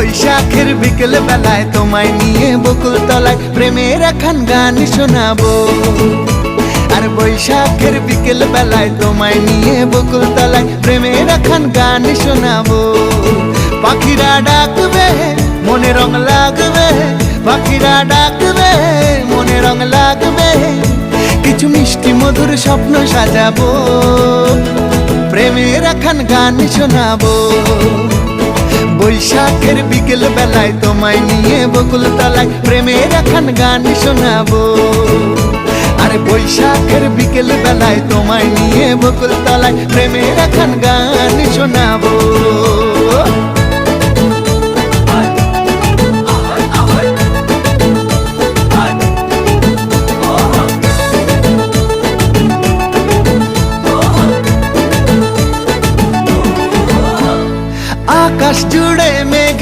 বৈশাখের বিকেল বেলায় তোমায় নিয়ে বকুল তলায় প্রেমের একখান গান শোনাবো। আর বৈশাখের বিকেল বেলায় তোমায় নিয়ে বকুল তলায় প্রেমের একখান গান শোনাবো। পাখিরা ডাকবে মনে রং লাগবে, পাখিরা ডাকবে মনে রং লাগবে, কিছু মিষ্টি মধুর স্বপ্ন সাজাবো, প্রেমের একখান গান শোনাবো। বৈশাখের বিকেল বেলায় তোমায় নিয়ে বকুল তলায় প্রেমের একখান গান শোনাবো। আরে বৈশাখের বিকেল বেলায় তোমায় নিয়ে বকুল তলায় প্রেমের একখান গান শোনাবো।